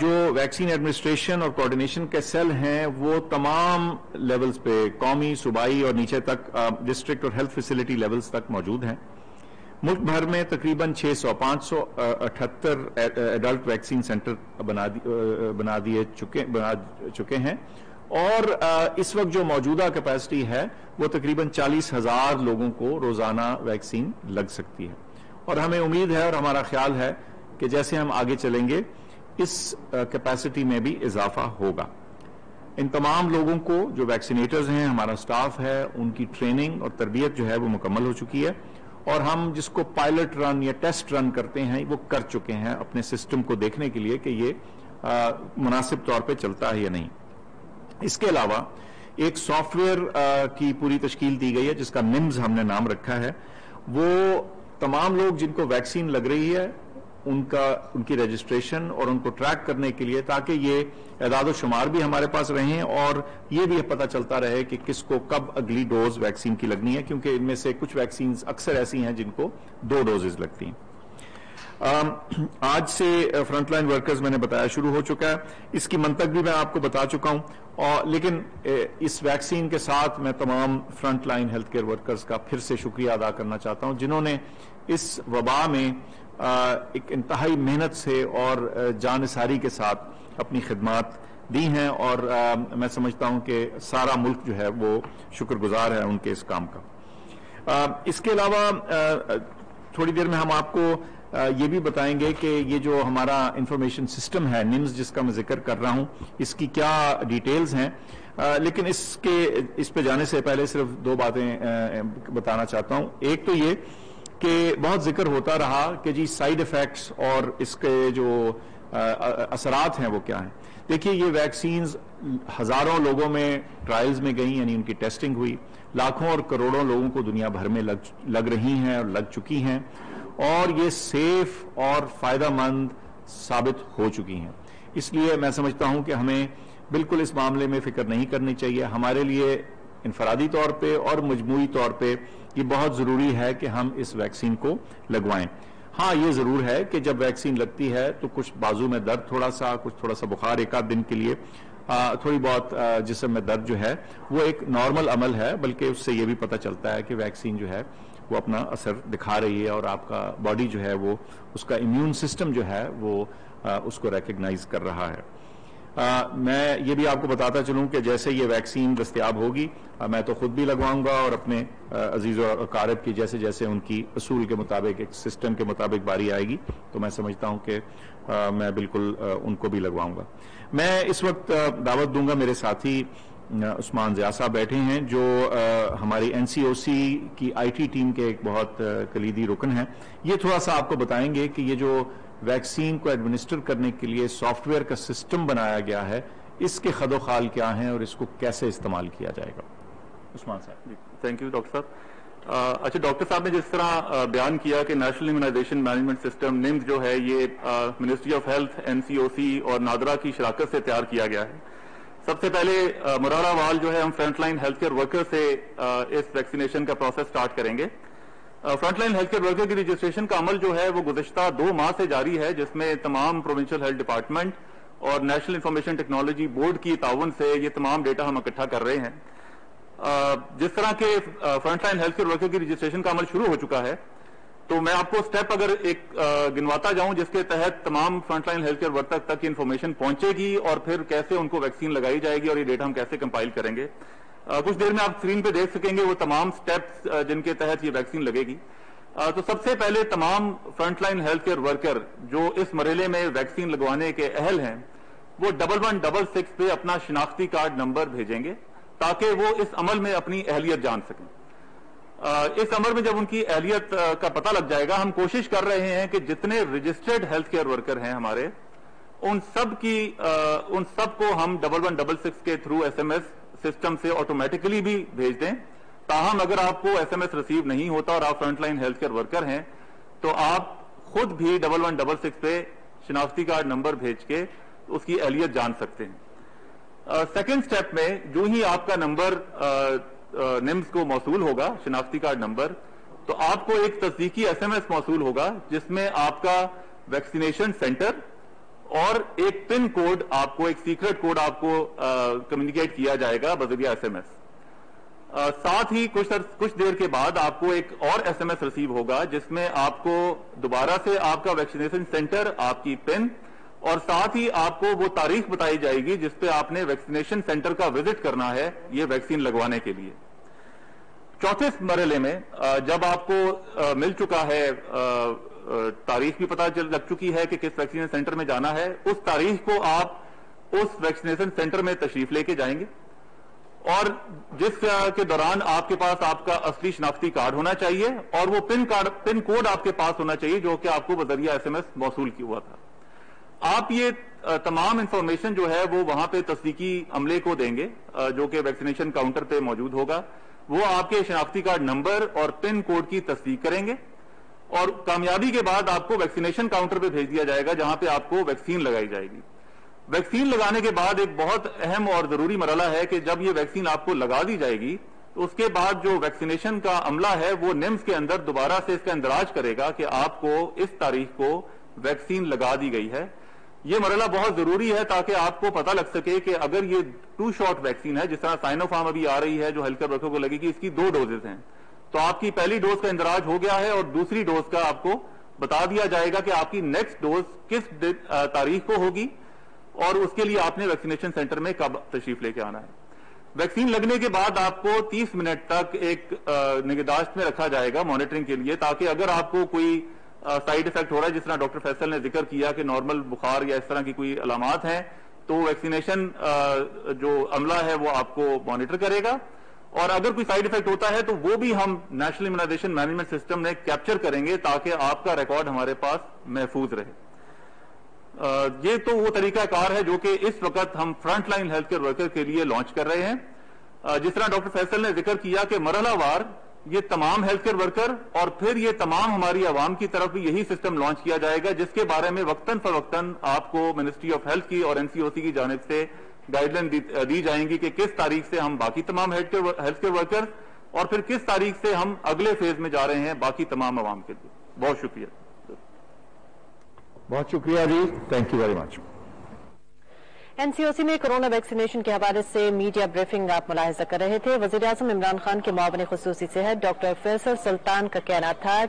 جو vaccine administration اور coordination کے سیل ہیں وہ تمام لیولز پہ، قومی، صوبائی اور نیچے تک ڈسٹرکٹ اور ہیلتھ فیسلٹی لیولز تک موجود ہیں۔ ملک بھر میں تقریباً 578 ایڈلٹ ویکسین سینٹر بنا چکے ہیں، اور اس وقت جو موجودہ کیپیسٹی ہے وہ تقریباً 40,000 لوگوں کو روزانہ ویکسین لگ سکتی ہے، اور ہمیں امید ہے اور ہمارا خیال ہے کہ جیسے ہم آگے چلیں گے اس کیپیسٹی میں بھی اضافہ ہوگا۔ ان تمام لوگوں کو جو ویکسینیٹرز ہیں، ہمارا سٹاف ہے، ان کی ٹریننگ اور تربیت جو ہے وہ مکمل ہو چکی ہے، اور ہم جس کو پائلٹ رن یا ٹیسٹ رن کرتے ہیں وہ کر چکے ہیں اپنے سسٹم کو دیکھنے کے لیے کہ یہ مناسب طور پہ چلتا ہے یا نہیں۔ اس کے علاوہ ایک سافٹ ویئر کی پوری تشکیل دی گئی ہے جس کا نمز ہم نے نام رکھا ہے۔ وہ تمام لوگ جن کو ویکسین لگ رہی ہے ان کی رجسٹریشن اور ان کو ٹریک کرنے کے لیے، تاکہ یہ اعداد و شمار بھی ہمارے پاس رہیں اور یہ بھی پتہ چلتا رہے کہ کس کو کب اگلی ڈوز ویکسین کی لگنی ہے، کیونکہ ان میں سے کچھ ویکسینز اکثر ایسی ہیں جن کو 2 ڈوزز لگتی ہیں۔ آج سے فرنٹ لائن ورکرز میں نے بتایا شروع ہو چکا ہے، اس کی منطق بھی میں آپ کو بتا چکا ہوں، لیکن اس ویکسین کے ساتھ میں تمام front line health care workers کا پھر سے شکریہ ادا کرنا چاہتا ہوں جنہوں نے اس وبا میں ایک انتہائی محنت سے اور جانثاری کے ساتھ اپنی خدمات دی ہیں، اور میں سمجھتا ہوں کہ سارا ملک جو ہے وہ شکر گزار ہے ان کے اس کام کا۔ اس کے علاوہ تھوڑی دیر میں ہم آپ کو یہ بھی بتائیں گے کہ یہ جو ہمارا انفارمیشن سسٹم ہے نمز جس کا میں ذکر کر رہا ہوں، اس کی کیا ڈیٹیلز ہیں، لیکن اس پہ جانے سے پہلے صرف 2 باتیں بتانا چاہتا ہوں۔ ایک تو یہ کہ بہت ذکر ہوتا رہا کہ جی سائیڈ ایفیکٹس اور اس کے جو اثرات ہیں وہ کیا ہیں۔ دیکھیے یہ ویکسینز ہزاروں لوگوں میں ٹرائلز میں گئیں، یعنی ان کی ٹیسٹنگ ہوئی، لاکھوں اور کروڑوں لوگوں کو دنیا بھر میں لگ رہی ہیں اور لگ چکی ہیں، اور یہ سیف اور فائدہ مند ثابت ہو چکی ہیں۔ اس لیے میں سمجھتا ہوں کہ ہمیں بالکل اس معاملے میں فکر نہیں کرنی چاہیے۔ ہمارے لیے انفرادی طور پہ اور مجموعی طور پہ یہ بہت ضروری ہے کہ ہم اس ویکسین کو لگوائیں۔ ہاں یہ ضرور ہے کہ جب ویکسین لگتی ہے تو کچھ بازو میں درد تھوڑا سا بخار 1 دن کے لیے، تھوڑی بہت جسم میں درد جو ہے وہ ایک نارمل عمل ہے، بلکہ اس سے یہ بھی پتہ چلتا ہے کہ ویکسین جو ہے وہ اپنا اثر دکھا رہی ہے اور آپ کا باڈی جو ہے وہ اس کا امیون سسٹم جو ہے وہ اس کو ریکگنائز کر رہا ہے۔ میں یہ بھی آپ کو بتاتا چلوں کہ جیسے یہ ویکسین دستیاب ہوگی میں تو خود بھی لگواؤں گا، اور اپنے عزیز و اقارب کی جیسے جیسے ان کی اصول کے مطابق، ایک سسٹم کے مطابق باری آئے گی تو میں سمجھتا ہوں کہ میں بالکل ان کو بھی لگواؤں گا۔ میں اس وقت دعوت دوں گا، میرے ساتھی عثمان ضیاء صاحب بیٹھے ہیں جو ہماری NCOC کی IT ٹیم کے ایک بہت کلیدی رکن ہیں۔ یہ تھوڑا سا آپ کو بتائیں گے کہ یہ جو ویکسین کو ایڈمنسٹر کرنے کے لیے سافٹ ویئر کا سسٹم بنایا گیا ہے، اس کے خد و خال کیا ہیں اور اس کو کیسے استعمال کیا جائے گا۔ عثمان صاحب۔ تھینک یو ڈاکٹر صاحب۔ اچھا ڈاکٹر صاحب نے جس طرح بیان کیا کہ national immunisation management system NIMS جو ہے یہ منسٹری آف ہیلتھ، NCOC اور نادرا کی شراکت سے تیار کیا گیا ہے۔ سب سے پہلے مرارہ وال جو ہے ہم front line health care worker سے اس ویکسینیشن کا پروسیس سٹارٹ کریں گے۔ Front line health care worker کی رجسٹریشن کا عمل جو ہے وہ گزشتہ 2 ماہ سے جاری ہے، جس میں تمام پروونشل ہیلتھ ڈپارٹمنٹ اور نیشنل انفارمیشن ٹیکنالوجی بورڈ کی تعاون سے یہ تمام ڈیٹا ہم اکٹھا کر رہے ہیں۔ جس طرح کے front line health care worker کی رجسٹریشن کا عمل شروع ہو چکا ہے، تو میں آپ کو سٹیپ اگر ایک گنواتا جاؤں جس کے تحت تمام front line health care worker تک انفارمیشن پہنچے گی اور پھر کیسے ان کو ویکسین لگائی جائے گی اور یہ ڈیٹا ہم کیسے کمپائل کریں گے، کچھ دیر میں آپ اسکرین پہ دیکھ سکیں گے وہ تمام سٹیپس جن کے تحت یہ ویکسین لگے گی۔ تو سب سے پہلے تمام front line health care worker جو اس مرحلے میں ویکسین لگوانے کے اہل ہیں وہ 1166 پہ اپنا شناختی کارڈ نمبر بھیجیں گے تاکہ وہ اس عمل میں اپنی اہلیت جان سکیں۔ اس عمل میں جب ان کی اہلیت کا پتہ لگ جائے گا، ہم کوشش کر رہے ہیں کہ جتنے رجسٹرڈ ہیلتھ کیئر ورکر ہیں ہمارے ان سب کو ہم 1166 کے تھرو SMS سسٹم سے آٹومیٹکلی بھی بھیج دیں۔ تاہم اگر آپ کو SMS ریسیو نہیں ہوتا اور آپ front line health care worker ہیں تو آپ خود بھی 1166 پہ شناختی کارڈ نمبر بھیج کے اس کی اہلیت جان سکتے ہیں۔ سیکنڈ سٹیپ میں جو ہی آپ کا نمبر NIMS کو موصول ہوگا، شناختی کارڈ نمبر، تو آپ کو ایک تصدیقی SMS موصول ہوگا جس میں آپ کا ویکسینیشن سینٹر اور ایک پن کوڈ آپ کو، ایک سیکرٹ کوڈ آپ کو کمیونیکیٹ کیا جائے گا بذریعہ ایس ایم ایس. ساتھ ہی کچھ دیر کے بعد آپ کو ایک اور ایس ایم ایس ریسیو ہوگا جس میں آپ کو دوبارہ سے آپ کا ویکسینیشن سینٹر، آپ کی پن اور ساتھ ہی آپ کو وہ تاریخ بتائی جائے گی جس پہ آپ نے ویکسینیشن سینٹر کا وزٹ کرنا ہے یہ ویکسین لگوانے کے لیے. چوتھے مرحلے میں جب آپ کو مل چکا ہے، تاریخ بھی پتہ لگ چکی ہے کہ کس ویکسینیشن سینٹر میں جانا ہے، اس تاریخ کو آپ اس ویکسینیشن سینٹر میں تشریف لے کے جائیں گے اور جس کے دوران آپ کے پاس آپ کا اصلی شناختی کارڈ ہونا چاہیے اور وہ پن کوڈ آپ کے پاس ہونا چاہیے جو کہ آپ کو بذریعہ ایس ایم ایس موصول کیا ہوا تھا. آپ یہ تمام انفارمیشن جو ہے وہ وہاں پہ تصدیقی عملے کو دیں گے جو کہ ویکسینیشن کاؤنٹر پہ موجود ہوگا. وہ آپ کے شناختی کارڈ نمبر اور پن کوڈ کی تصدیق کریں گے اور کامیابی کے بعد آپ کو ویکسینیشن کاؤنٹر پہ بھیج دیا جائے گا جہاں پہ آپ کو ویکسین لگائی جائے گی. ویکسین لگانے کے بعد ایک بہت اہم اور ضروری مرحلہ ہے کہ جب یہ ویکسین آپ کو لگا دی جائے گی تو اس کے بعد جو ویکسینیشن کا عملہ ہے وہ نیمز کے اندر دوبارہ سے اس کا اندراج کرے گا کہ آپ کو اس تاریخ کو ویکسین لگا دی گئی ہے. یہ مرحلہ بہت ضروری ہے تاکہ آپ کو پتہ لگ سکے کہ اگر یہ 2 شاٹ ویکسین ہے، جس طرح سائنو فارم ابھی آ رہی ہے جو ہیلتھ کیئر ورکر کو لگے گی، اس کی 2 ڈوزز ہیں، تو آپ کی پہلی ڈوز کا اندراج ہو گیا ہے اور دوسری ڈوز کا آپ کو بتا دیا جائے گا کہ آپ کی نیکسٹ ڈوز کس تاریخ کو ہوگی اور اس کے لیے آپ نے ویکسینیشن سینٹر میں کب تشریف لے کے آنا ہے. ویکسین لگنے کے بعد آپ کو 30 منٹ تک ایک نگہداشت میں رکھا جائے گا مانیٹرنگ کے لیے، تاکہ اگر آپ کو کوئی سائیڈ افیکٹ ہو رہا ہے جس طرح ڈاکٹر فیصل نے ذکر کیا کہ نارمل بخار یا اس طرح کی کوئی علامات ہیں، تو ویکسینیشن جو عملہ ہے وہ آپ کو مانیٹر کرے گا اور اگر کوئی سائیڈ افیکٹ ہوتا ہے تو وہ بھی ہم نیشنل امیونائزیشن مینجمنٹ سسٹم نے کیپچر کریں گے تاکہ آپ کا ریکارڈ ہمارے پاس محفوظ رہے. یہ تو وہ طریقہ کار ہے جو کہ اس وقت ہم front line health care worker کے لیے لانچ کر رہے ہیں. جس طرح ڈاکٹر فیصل نے ذکر کیا کہ مرحلہ وار یہ تمام ہیلتھ کیئر ورکر اور پھر یہ تمام ہماری عوام کی طرف بھی یہی سسٹم لانچ کیا جائے گا جس کے بارے میں وقتاً فوقتاً آپ کو منسٹری آف ہیلتھ کی اور این سی او سی کی جانب سے گائیڈ لائن دی جائیں گی کہ کس تاریخ سے ہم باقی تمام ہیلتھ کیئر ورکر اور پھر کس تاریخ سے ہم اگلے فیز میں جا رہے ہیں باقی تمام عوام کے لیے. بہت شکریہ. بہت شکریہ جی، thank you very much. N C O C میں کرونا ویکسینیشن کے حوالے سے میڈیا بریفنگ آپ ملاحظہ کر رہے تھے. وزیر اعظم عمران خان کے معاون خصوصی صحت ڈاکٹر فیصل سلطان کا کہنا تھا